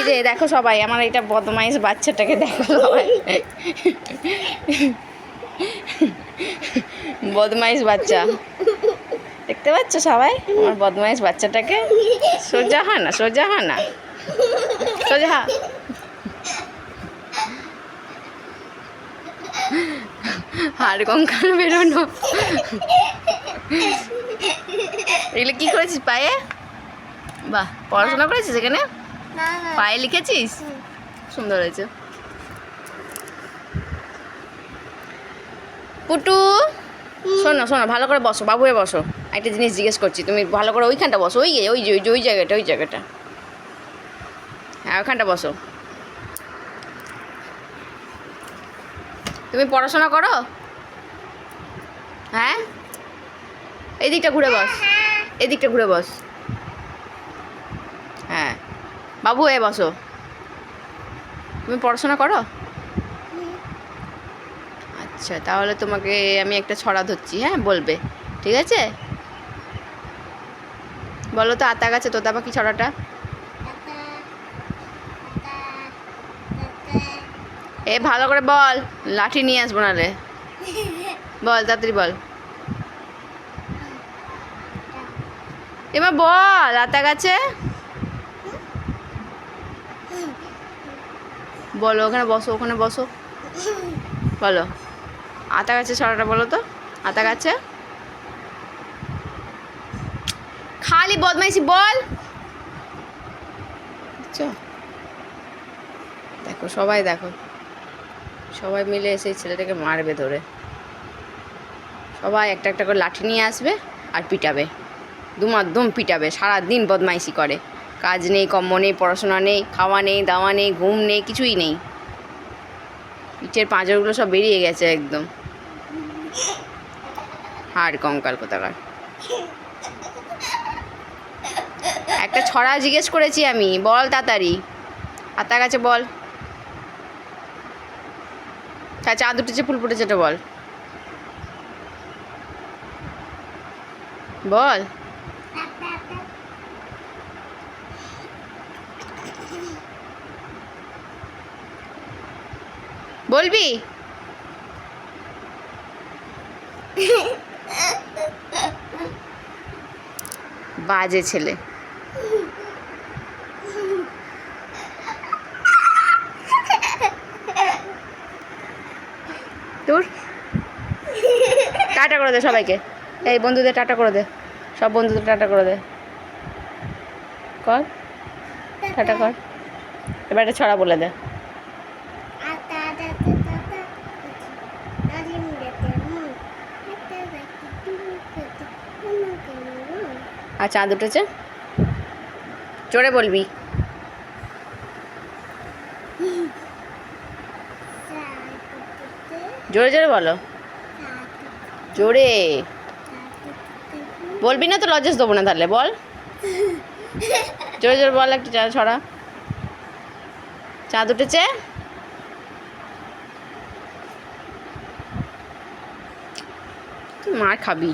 যে দেখো সবাই আমার এটা বদমাইশ বাচ্চাটাকে দেখো সবাই, বদমাইশ বাচ্চা দেখতে পাচ্ছ সবাই আমার বদমাইশ বাচ্চাটাকে। সোজা হয় না, সোজা হয় না, সোজা হা। হাড় কঙ্কাল বেরোনো। এগুলো কি করেছিস পায়ে? বাহ, পড়াশোনা করেছিস এখানে? পায়ে লিখেছিস? সুন্দর হয়েছে। পুটু শোনো শোনো, ভালো করে বসো, বাবু হয়ে বসো। একটা জিনিস জিজ্ঞেস করছি, তুমি ভালো করে ওইখানটা বসো, ওই ওই যে ওই জায়গাটা, ওই জায়গাটা, হ্যাঁ ওইখানটা বসো। তুমি পড়াশোনা করো? হ্যাঁ, এই দিকটা ঘুরে বস, এই দিকটা ঘুরে বস। হ্যাঁ বাবু হয়ে বসো। তুমি পড়াশোনা করো? আচ্ছা, তাহলে তোমাকে আমি একটা ছড়া ধরছি, হ্যাঁ বলবে, ঠিক আছে? বলো তো, আতা গাছে তোতা পাখি ছড়াটা। এ ভালো করে বল, লাঠি নিয়ে আসবো নালে। বল তাড়াতাড়ি বল, এবার বল। আতা গাছে বলো, ওখানে বসো, ওখানে বসো, বলো আতা গাছে ছড়াটা বলো তো। আতা গাছে, খালি বদমাইশি বল। দেখো সবাই, দেখো সবাই মিলে এসে ছেলেটাকে মারবে ধরে। সবাই একটা একটা করে লাঠি নিয়ে আসবে আর পিটাবে, দুমাদ্দম পিটাবে। সারাদিন বদমাইশি করে, কাজ নেই, কম্ম নেই, পড়াশোনা নেই, খাওয়া নেই, দাওয়া নেই, ঘুম নেই, কিছুই নেই। পিঠের পাঁজরগুলো সব বেরিয়ে গেছে একদম, হাড় কঙ্কাল কোথাকার। একটা ছড়া জিজ্ঞেস করেছি আমি, বল তাড়াতাড়ি। আতা গাছে বল, চাঁদ উঠেছে ফুল ফুটেছে, এটা বল, বল। বলবি? বাজে ছেলে। তোর টাটা করে দে সবাইকে, এই বন্ধুদের টাটা করে দে, সব বন্ধুদের টাটা করে দে, কর টাটা কর। এবার একটা ছড়া বলে দে। আর চাঁদ উঠেছে, জোরে বলবি। জোরে জোরে বলো, জোরে বলবি না তো লজেস দেবো না, তাহলে বল জোরে জোরে বল একটা ছড়া। চাঁদ উঠেছে, তুই মার খাবি।